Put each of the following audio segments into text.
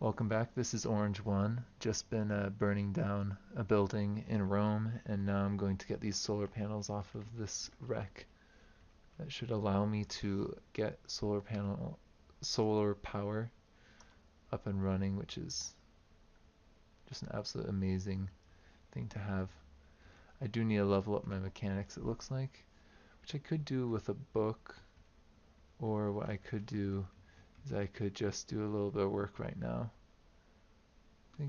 Welcome back. This is Orange 1. Just been burning down a building in Rome, and now I'm going to get these solar panels off of this wreck. That should allow me to get solar power up and running, which is just an absolute amazing thing to have. I do need to level up my mechanics, it looks like, which I could do with a book, or what I could do is I could just do a little bit of work right now. I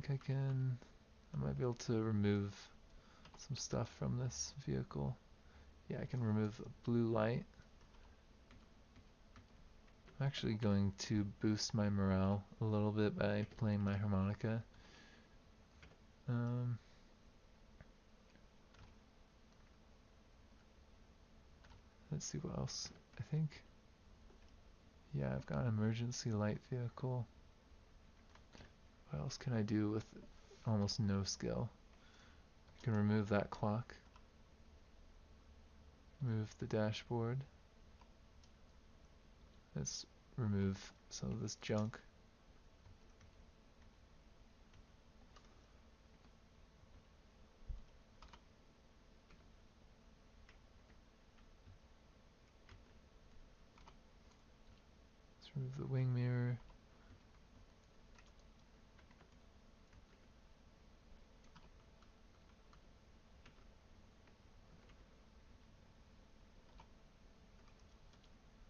might be able to remove some stuff from this vehicle. Yeah, I can remove a blue light. I'm actually going to boost my morale a little bit by playing my harmonica. Um, let's see what else. I think, yeah, I've got an emergency light vehicle. What else can I do with almost no skill? I can remove that clock. Move the dashboard. Let's remove some of this junk. Let's remove the wing mirror.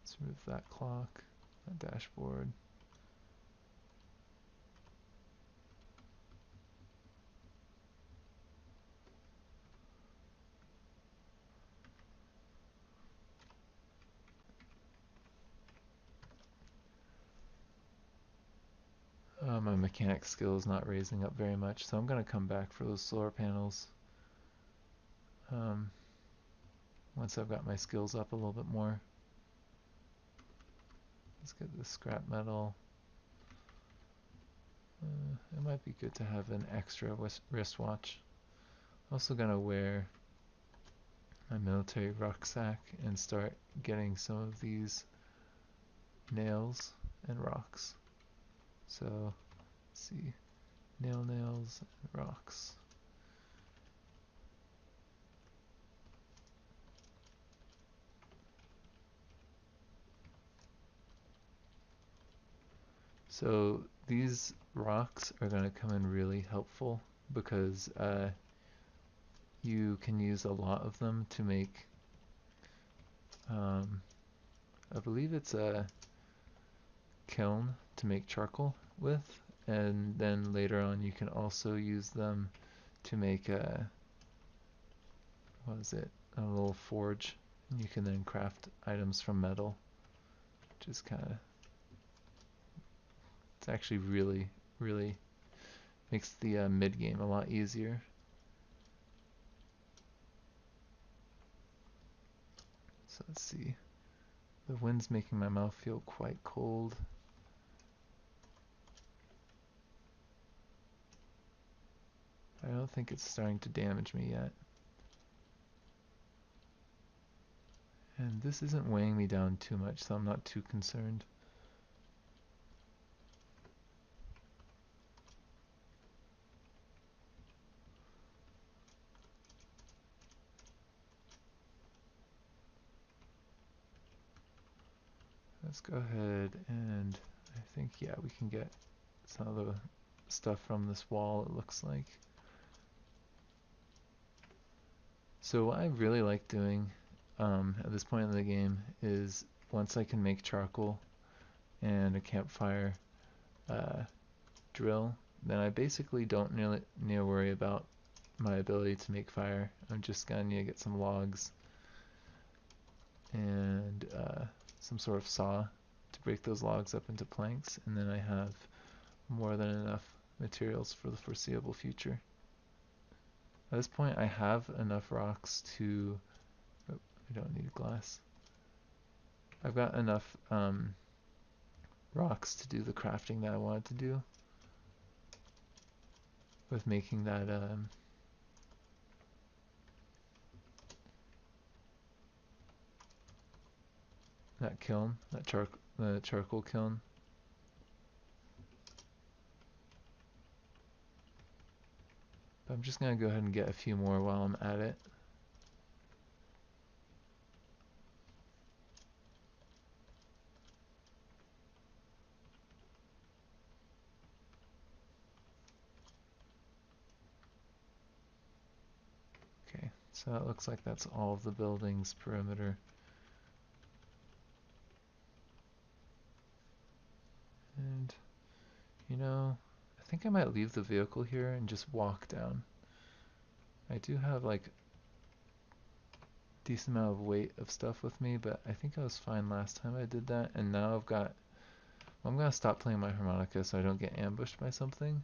Let's remove that clock, that dashboard. My mechanic skill is not raising up very much, so I'm going to come back for those solar panels um, once I've got my skills up a little bit more. Let's get the scrap metal. It might be good to have an extra wristwatch. I'm also going to wear my military rucksack and start getting some of these nails and rocks. So, let's see, nails, and rocks. So these rocks are going to come in really helpful because you can use a lot of them to make, I believe it's a kiln to make charcoal with, and then later on you can also use them to make a little forge, and you can then craft items from metal, which is it's actually really makes the mid game a lot easier. So let's see. The wind's making my mouth feel quite cold. I don't think it's starting to damage me yet. And this isn't weighing me down too much, so I'm not too concerned. Let's go ahead and I think, yeah, we can get some of the stuff from this wall, it looks like. So what I really like doing at this point in the game is once I can make charcoal and a campfire drill, then I basically don't need to worry about my ability to make fire. I'm just gonna need to get some logs and some sort of saw to break those logs up into planks, and then I have more than enough materials for the foreseeable future. At this point I have enough rocks to, oh, I don't need glass. I've got enough rocks to do the crafting that I wanted to do with making that kiln, the charcoal kiln. But I'm just gonna go ahead and get a few more while I'm at it. Okay, so it looks like that's all of the building's perimeter. And, you know, I think I might leave the vehicle here and just walk down. I do have like decent amount of weight of stuff with me, but I think I was fine last time I did that, and now I've got... I'm gonna stop playing my harmonica so I don't get ambushed by something.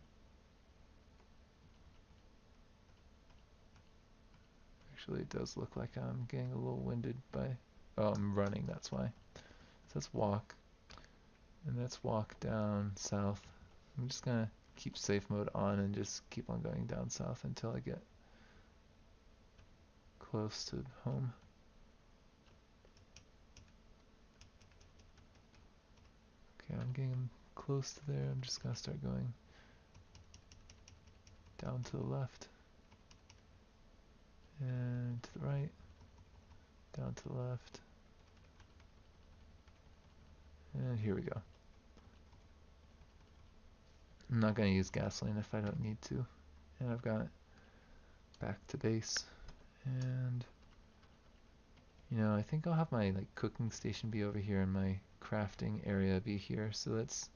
Actually, it does look like I'm getting a little winded by... Oh, I'm running, that's why. So let's walk. And let's walk down south. I'm just gonna keep safe mode on and just keep on going down south until I get close to home. Okay, I'm getting close to there. I'm just gonna start going down to the left. And to the right. Down to the left. And here we go. I'm not going to use gasoline if I don't need to. And I've got back to base. And, you know, I think I'll have my like cooking station be over here and my crafting area be here. So let's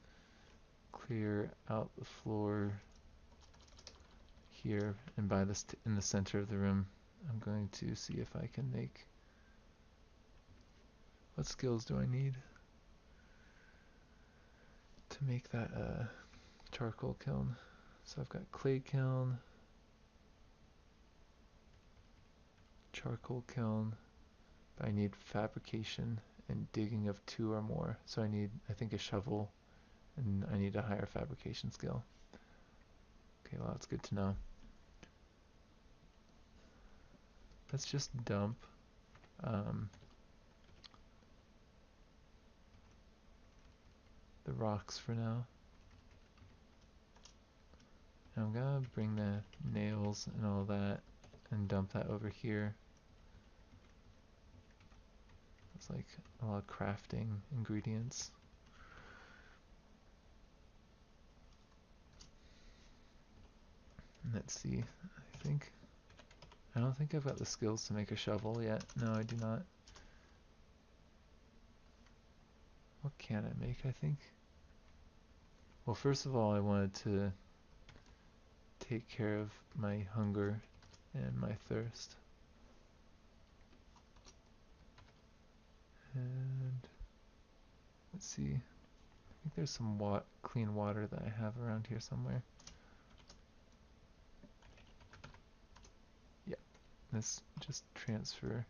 clear out the floor here. And by this in the center of the room, I'm going to see if I can make... What skills do I need to make that charcoal kiln? So I've got clay kiln, charcoal kiln, but I need fabrication and digging of 2 or more. So I need, I think, a shovel, and I need a higher fabrication skill. Okay, well, that's good to know. Let's just dump the rocks for now. And I'm gonna bring the nails and all that and dump that over here. It's like a lot of crafting ingredients. Let's see, I don't think I've got the skills to make a shovel yet. No, I do not. What can I make, I think? Well, first of all, I wanted to take care of my hunger and my thirst. And let's see. I think there's some clean water that I have around here somewhere. Yeah, let's just transfer.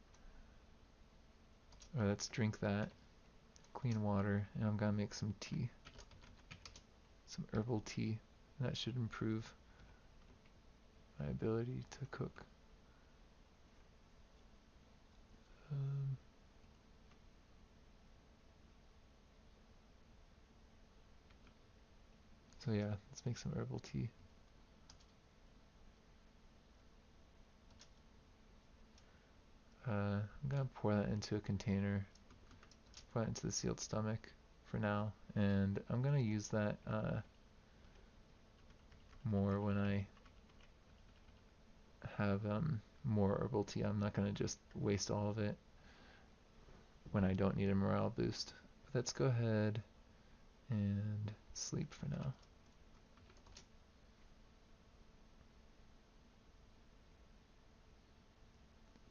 Or let's drink that clean water, and I'm gonna make some tea. Some herbal tea. That should improve my ability to cook. So yeah, let's make some herbal tea. I'm gonna pour that into a container, pour that into the sealed stomach for now, and I'm gonna use that more when I have more herbal tea. I'm not gonna just waste all of it when I don't need a morale boost. But let's go ahead and sleep for now.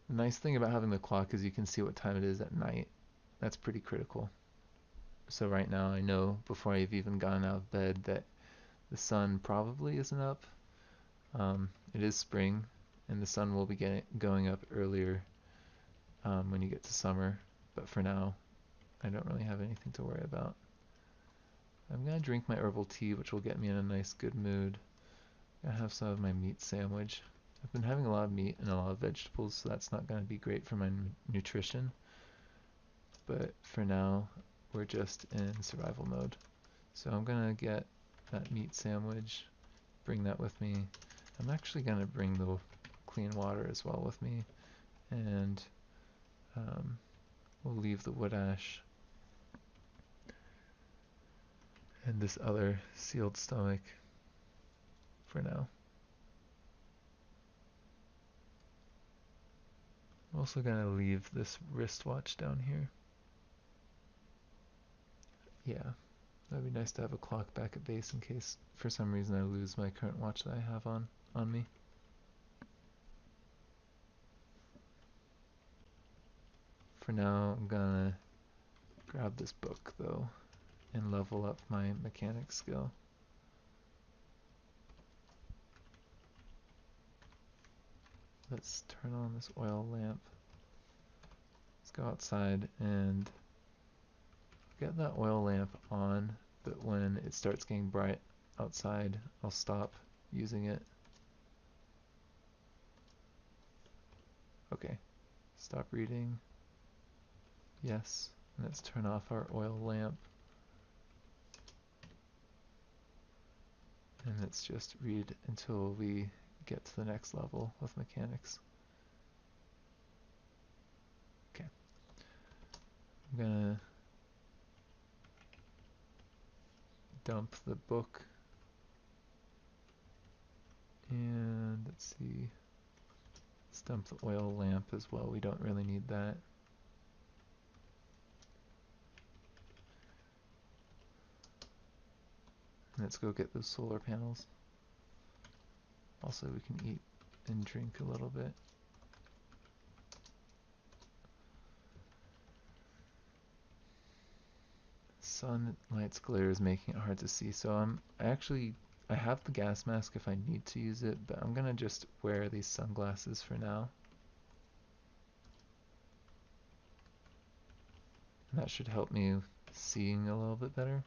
The nice thing about having the clock is you can see what time it is at night. That's pretty critical. So right now I know before I've even gotten out of bed that the sun probably isn't up. It is spring, and the sun will be going up earlier when you get to summer. But for now, I don't really have anything to worry about. I'm gonna drink my herbal tea, which will get me in a nice good mood. I'm gonna have some of my meat sandwich. I've been having a lot of meat and a lot of vegetables, so that's not gonna be great for my nutrition. But for now, we're just in survival mode. So I'm gonna get that meat sandwich, bring that with me. I'm actually going to bring the clean water as well with me, and we'll leave the wood ash and this other sealed stomach for now. I'm also going to leave this wristwatch down here. Yeah, that'd be nice to have a clock back at base in case for some reason I lose my current watch that I have on me. For now, I'm gonna grab this book though and level up my mechanic skill. Let's turn on this oil lamp. Let's go outside and get that oil lamp on, but when it starts getting bright outside, I'll stop using it. Okay, stop reading. Yes, and let's turn off our oil lamp. And let's just read until we get to the next level of mechanics. Okay. I'm gonna dump the book. And let's see. Let's dump the oil lamp as well. We don't really need that. And let's go get those solar panels. Also, we can eat and drink a little bit. Sunlight's glare is making it hard to see, so I have the gas mask if I need to use it, but I'm gonna just wear these sunglasses for now. And that should help me seeing a little bit better.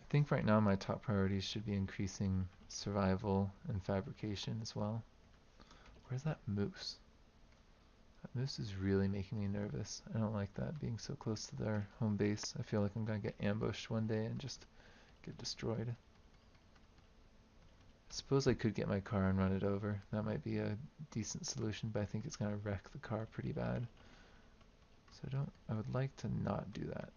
I think right now my top priorities should be increasing survival and fabrication as well. Where's that moose? That moose is really making me nervous. I don't like that, being so close to their home base. I feel like I'm gonna get ambushed one day and just get destroyed. I suppose I could get my car and run it over. That might be a decent solution, but I think it's gonna wreck the car pretty bad. So I would like to not do that.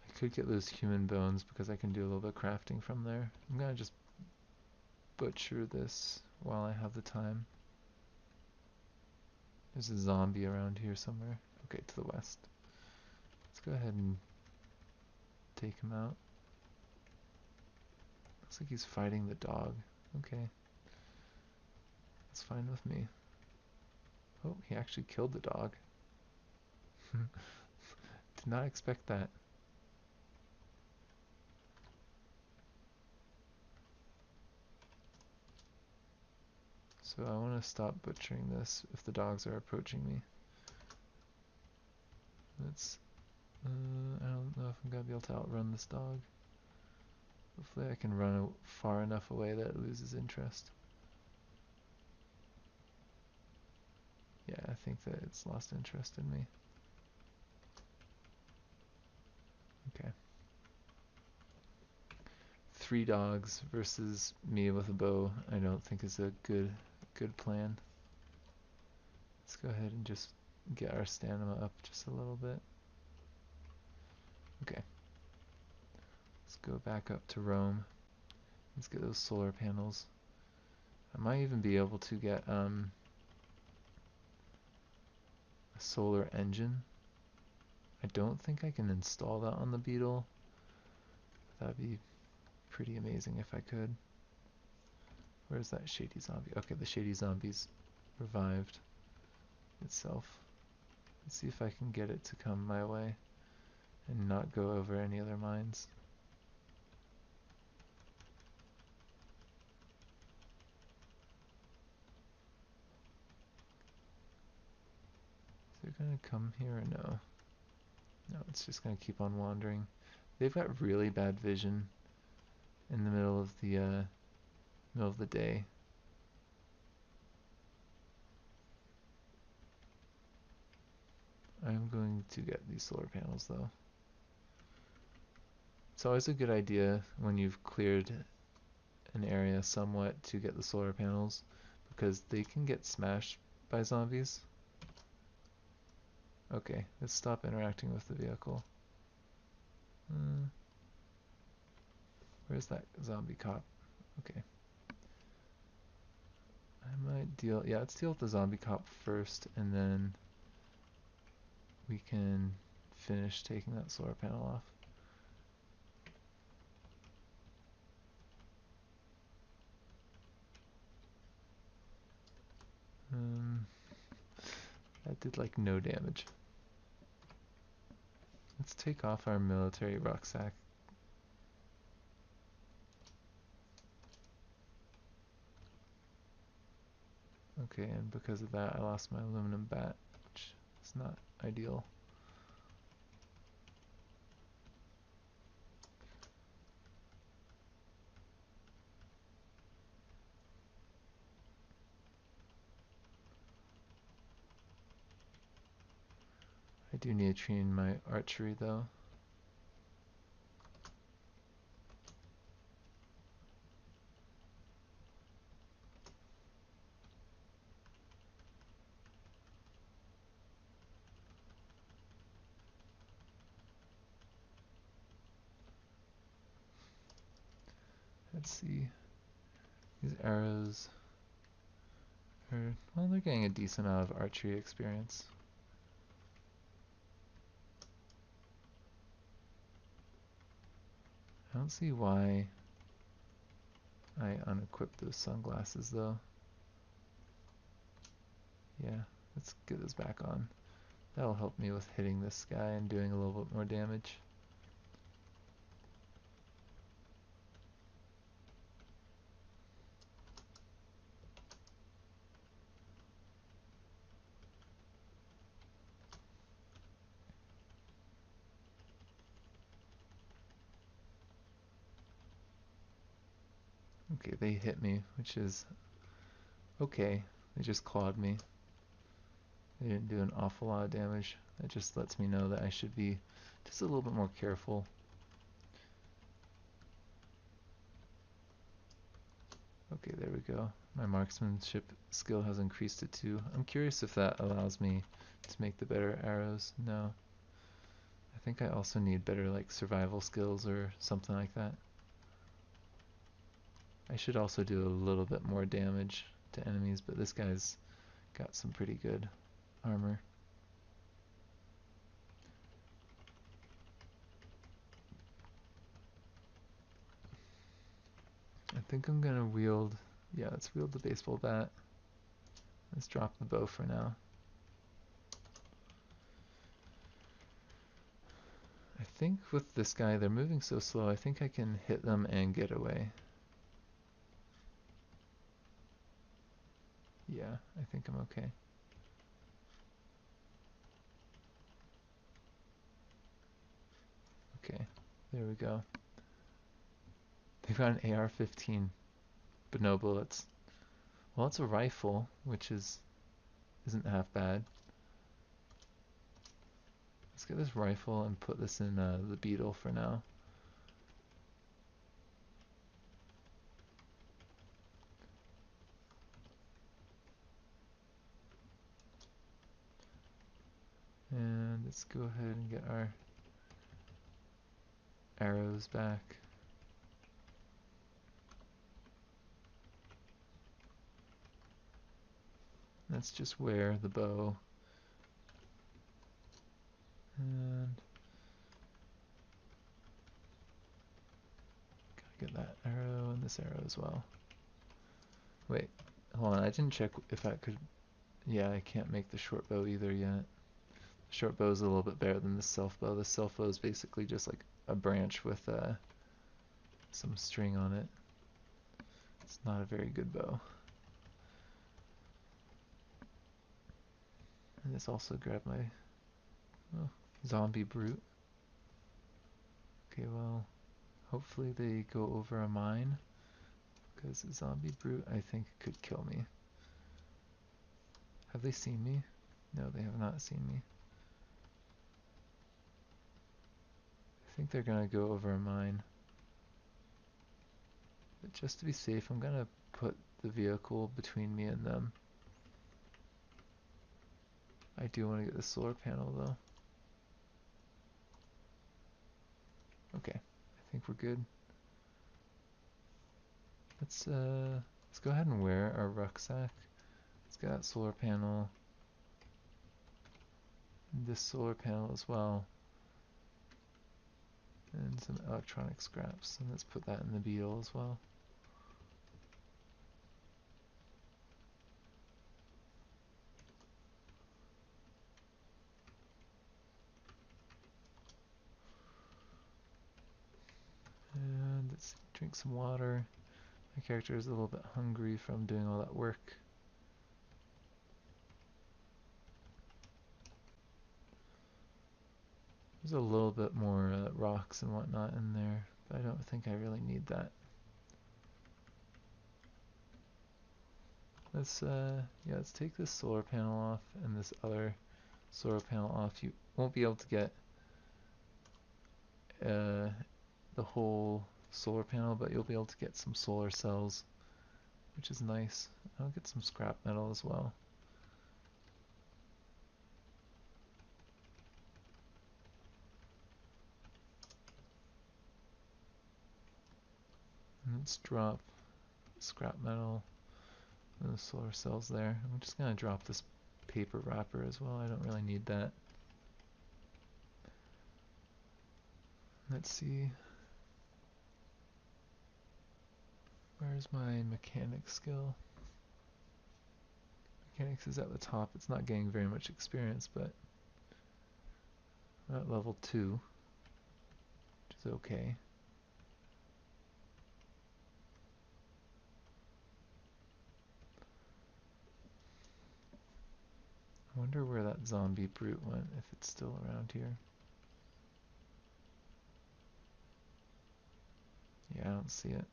I could get those human bones because I can do a little bit of crafting from there. I'm gonna just butcher this while I have the time. There's a zombie around here somewhere. Okay, to the west. Let's go ahead and take him out. Looks like he's fighting the dog. Okay. That's fine with me. Oh, he actually killed the dog. Did not expect that. So I want to stop butchering this if the dogs are approaching me. I don't know if I'm going to be able to outrun this dog. Hopefully I can run far enough away that it loses interest. Yeah, I think that it's lost interest in me. Okay. 3 dogs versus me with a bow, I don't think is a good plan. Let's go ahead and just get our stamina up just a little bit. Okay. Let's go back up to Rome. Let's get those solar panels. I might even be able to get a solar engine. I don't think I can install that on the Beetle. That'd be pretty amazing if I could. Where's that shady zombie? Okay, the shady zombie's revived itself. Let's see if I can get it to come my way and not go over any other mines. Is it gonna come here or no? No, it's just gonna keep on wandering. They've got really bad vision in the middle of the day. I'm going to get these solar panels though. It's always a good idea when you've cleared an area somewhat to get the solar panels because they can get smashed by zombies. Okay, let's stop interacting with the vehicle. Where's that zombie cop? Okay. I might deal, yeah, let's deal with the zombie cop first and then we can finish taking that solar panel off. That did like no damage. Let's take off our military rucksack. Okay, and because of that I lost my aluminum bat, which is not ideal. I do need to train my archery though. Let's see. These arrows are, well, they're getting a decent amount of archery experience. I don't see why I unequipped those sunglasses though. Yeah, let's get those back on. That'll help me with hitting this guy and doing a little bit more damage. Okay, they hit me, which is okay. They just clawed me. They didn't do an awful lot of damage. That just lets me know that I should be just a little bit more careful. Okay, there we go. My marksmanship skill has increased to 2. I'm curious if that allows me to make the better arrows. No. I think I also need better like survival skills or something like that. I should also do a little bit more damage to enemies, but this guy's got some pretty good armor. I think I'm gonna wield, yeah, let's wield the baseball bat. Let's drop the bow for now. I think with this guy, they're moving so slow, I think I can hit them and get away. Yeah, I think I'm okay. Okay, there we go. They've got an AR-15, but no bullets. Well, it's a rifle, which isn't half bad. Let's get this rifle and put this in the beetle for now. And let's go ahead and get our arrows back. Let's just wear the bow. And gotta get that arrow and this arrow as well. Wait, hold on, I didn't check if I could. Yeah, I can't make the short bow either yet. The short bow is a little bit better than the self bow. The self bow is basically just like a branch with some string on it. It's not a very good bow. And this also grabbed my... Oh, Zombie brute. Okay, well, hopefully they go over a mine, because a zombie brute, I think, could kill me. Have they seen me? No, they have not seen me. I think they're gonna go over a mine. But just to be safe, I'm gonna put the vehicle between me and them. I do want to get the solar panel though. Okay, I think we're good. Let's go ahead and wear our rucksack. Let's get that solar panel. This solar panel as well. And some electronic scraps. And let's put that in the beetle as well. And let's drink some water. My character is a little bit hungry from doing all that work. There's a little bit more rocks and whatnot in there, but I don't think I really need that. Let's take this solar panel off and this other solar panel off. You won't be able to get the whole solar panel, but you'll be able to get some solar cells, which is nice. I'll get some scrap metal as well. And let's drop scrap metal and the solar cells there. I'm just gonna drop this paper wrapper as well. I don't really need that. Let's see. Where's my mechanics skill? Mechanics is at the top. It's not getting very much experience, but we're at level 2, which is okay. I wonder where that zombie brute went, if it's still around here. Yeah, I don't see it.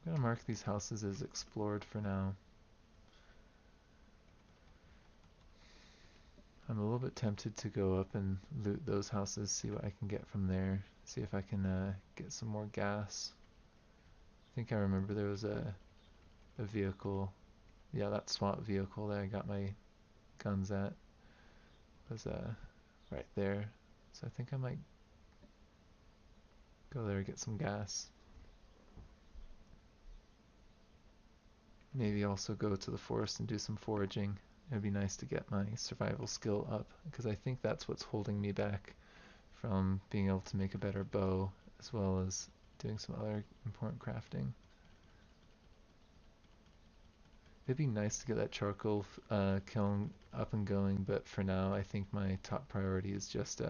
I'm gonna mark these houses as explored for now. I'm a little bit tempted to go up and loot those houses, see what I can get from there, see if I can get some more gas. I think I remember there was a vehicle, yeah, that SWAT vehicle that I got my guns at was right there. So I think I might go there and get some gas. Maybe also go to the forest and do some foraging. It'd be nice to get my survival skill up, because I think that's what's holding me back from being able to make a better bow, as well as doing some other important crafting. It'd be nice to get that charcoal kiln up and going, but for now I think my top priority is just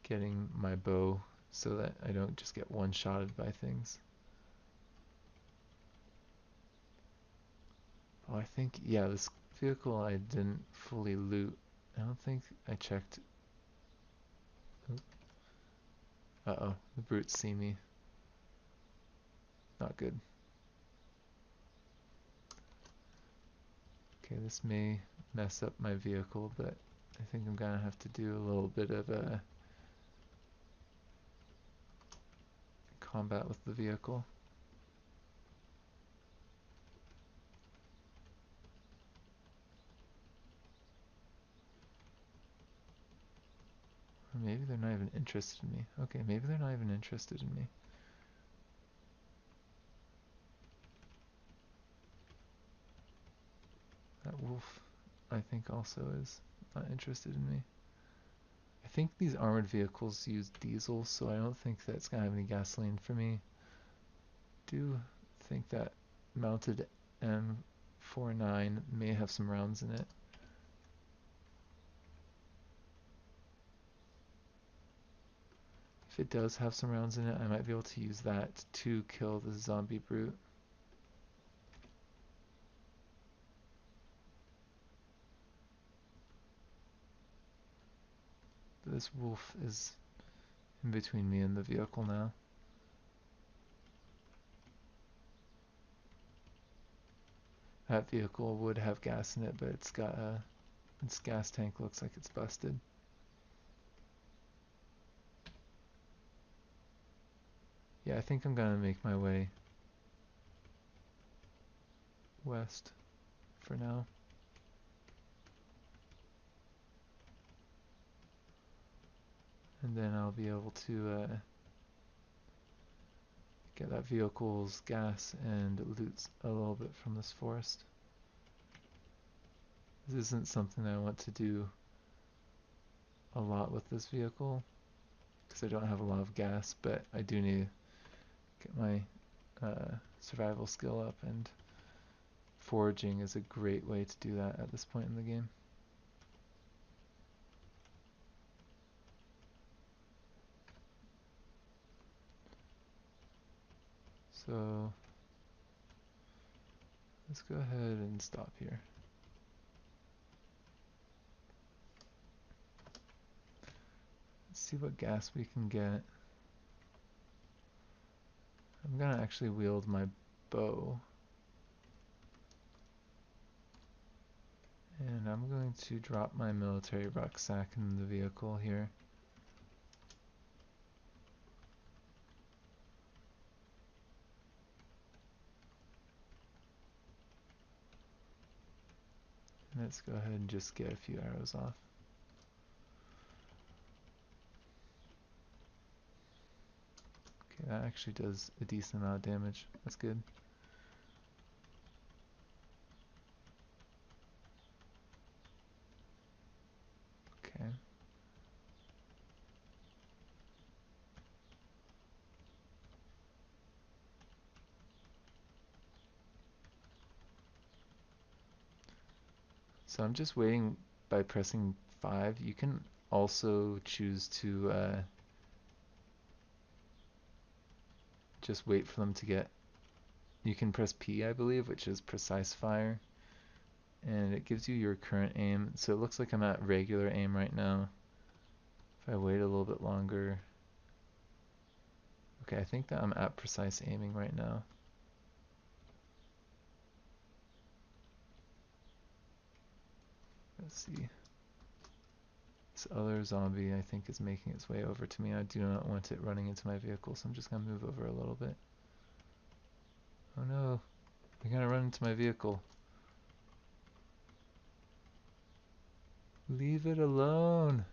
getting my bow so that I don't just get one-shotted by things. Oh, I think, yeah, this vehicle I didn't fully loot. I don't think I checked. Uh-oh, the brutes see me. Not good. Okay, this may mess up my vehicle, but I think I'm gonna have to do a little bit of a combat with the vehicle. Or maybe they're not even interested in me. Okay, maybe they're not even interested in me. That wolf, I think, also is not interested in me. I think these armored vehicles use diesel, so I don't think that's gonna have any gasoline for me. Do think that mounted M49 may have some rounds in it. If it does have some rounds in it, I might be able to use that to kill the zombie brute. this wolf is in between me and the vehicle now. That vehicle would have gas in it, but it's got its gas tank looks like it's busted. Yeah, I think I'm gonna make my way west for now. And then I'll be able to get that vehicle's gas and loot a little bit from this forest. This isn't something that I want to do a lot with this vehicle because I don't have a lot of gas, but I do need to get my survival skill up, and foraging is a great way to do that at this point in the game. So let's go ahead and stop here. Let's see what gas we can get. I'm gonna actually wield my bow. And I'm going to drop my military rucksack in the vehicle here. Let's go ahead and just get a few arrows off. Okay, that actually does a decent amount of damage. That's good. Okay. So I'm just waiting by pressing 5. You can also choose to just wait for them to get... You can press P, I believe, which is precise fire. And it gives you your current aim. So it looks like I'm at regular aim right now. If I wait a little bit longer... Okay, I think that I'm at precise aiming right now. Let's see. This other zombie, I think, is making its way over to me. I do not want it running into my vehicle, so I'm just going to move over a little bit. Oh no, they're going to run into my vehicle. Leave it alone.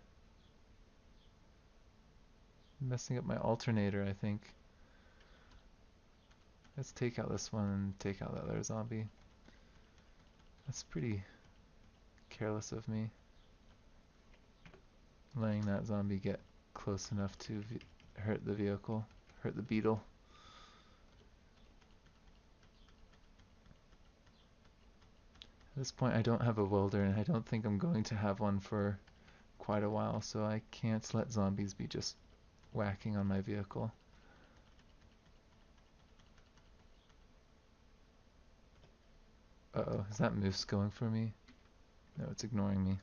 I'm messing up my alternator, I think. Let's take out this one and take out that other zombie. That's pretty careless of me, letting that zombie get close enough to hurt the vehicle, hurt the beetle. At this point I don't have a welder, and I don't think I'm going to have one for quite a while, so I can't let zombies be just whacking on my vehicle. Uh-oh, is that moose going for me? No, it's ignoring me.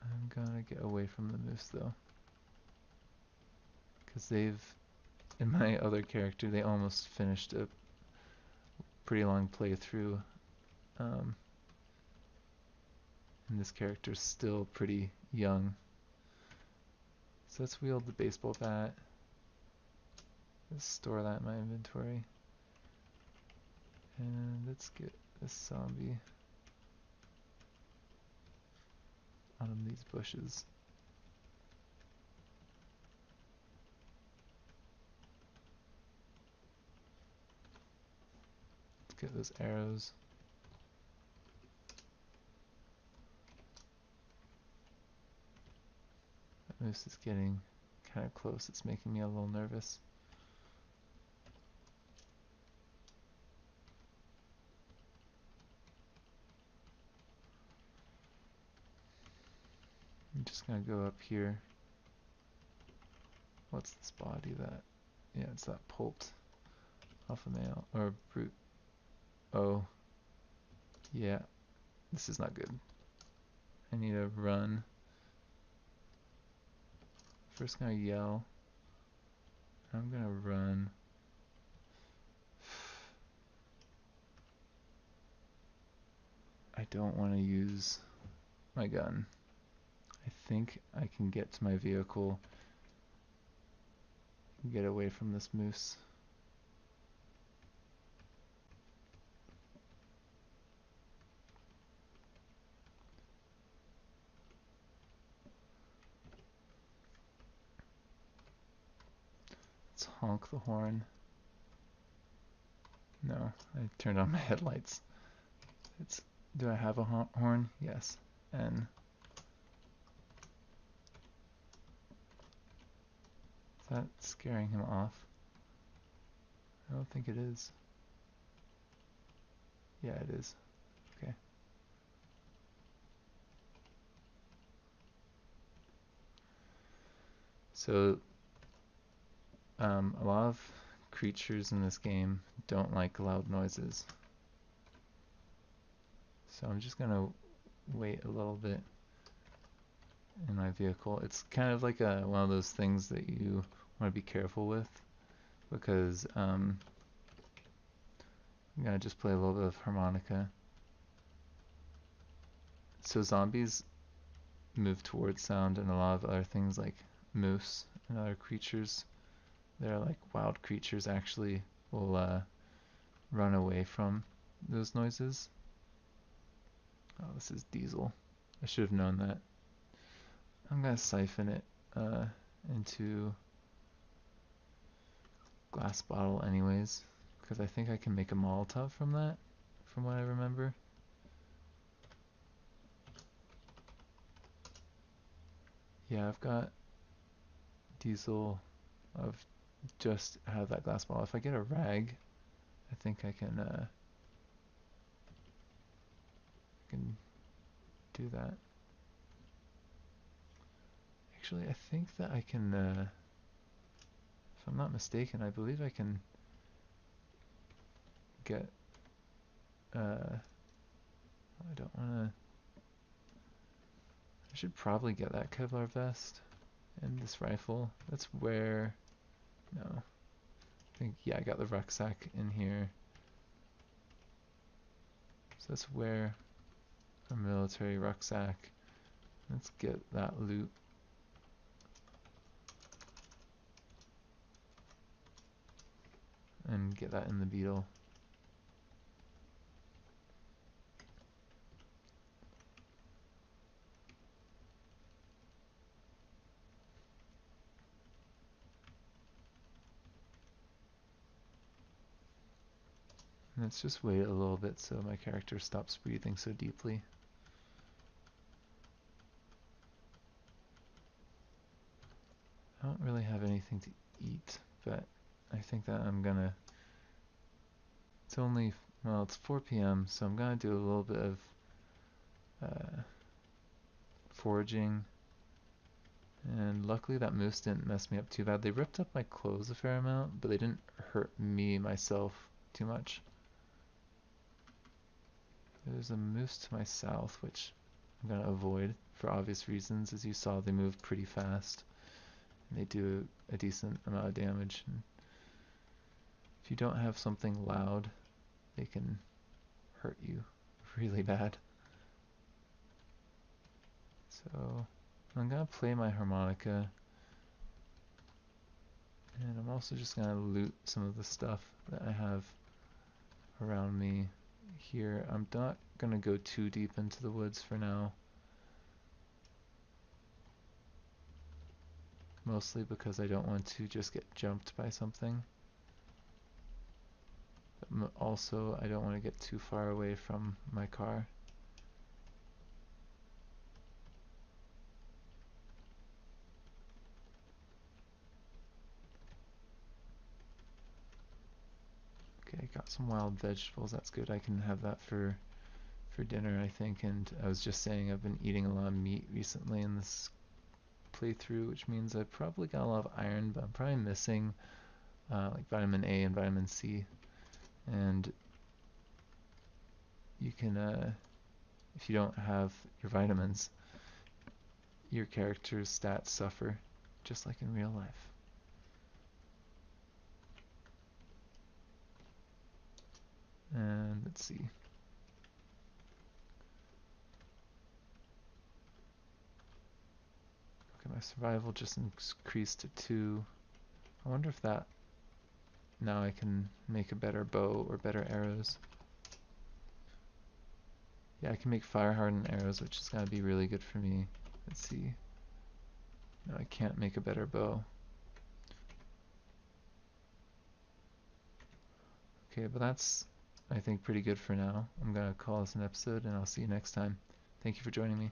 I'm gonna get away from the moose though, because they've, in my other character, they almost finished a pretty long playthrough. And this character's still pretty young. So let's wield the baseball bat. Let's store that in my inventory. And let's get this zombie out of these bushes. Let's get those arrows. That moose is getting kind of close. It's making me a little nervous. I'm just gonna go up here. What's this body that? Yeah, it's that pulped alpha male or brute. Oh, yeah, this is not good. I need to run. First gonna yell. I'm gonna run. I don't want to use my gun. I think I can get to my vehicle and get away from this moose. Let's honk the horn. No, I turned on my headlights. Do I have a horn? Yes. N. Is that scaring him off? I don't think it is. Yeah, it is. Okay. So, a lot of creatures in this game don't like loud noises. So I'm just gonna wait a little bit in my vehicle. It's kind of like one of those things that you want to be careful with, because I'm gonna just play a little bit of harmonica. So zombies move towards sound, and a lot of other things like moose and other creatures, they're like wild creatures, actually will run away from those noises. Oh, this is diesel. I should have known that. I'm gonna siphon it into glass bottle anyways, because I think I can make a Molotov from that, from what I remember. Yeah, I've got diesel. I've just have that glass bottle. If I get a rag, I think I can do that. Actually, I think that I can, if I'm not mistaken, I believe I can get, I don't want to, I should probably get that Kevlar vest and this rifle. That's where, no, I think, yeah, I got the rucksack in here. So that's where a military rucksack. Let's get that loot. And get that in the Beetle. Let's just wait a little bit so my character stops breathing so deeply. I don't really have anything to eat, but I think that I'm gonna, it's only, well, it's 4 p.m., so I'm gonna do a little bit of foraging. And luckily that moose didn't mess me up too bad. They ripped up my clothes a fair amount, but they didn't hurt me, myself, too much. There's a moose to my south, which I'm going to avoid for obvious reasons. As you saw, they move pretty fast, and they do a decent amount of damage. And if you don't have something loud, they can hurt you really bad. So I'm going to play my harmonica, and I'm also just going to loot some of the stuff that I have around me here. I'm not going to go too deep into the woods for now. Mostly because I don't want to just get jumped by something. But also, I don't want to get too far away from my car. Okay, I got some wild vegetables. That's good. I can have that for dinner, I think. And I was just saying I've been eating a lot of meat recently in this playthrough, which means I've probably got a lot of iron, but I'm probably missing like vitamin A and vitamin C. And you can, if you don't have your vitamins, your character's stats suffer. just like in real life. And let's see. Okay, my survival just increased to 2. I wonder if that, now I can make a better bow or better arrows. Yeah, I can make fire hardened arrows, which is gonna be really good for me. Let's see. No, I can't make a better bow. Okay, but that's, I think, pretty good for now. I'm gonna call this an episode, and I'll see you next time. Thank you for joining me.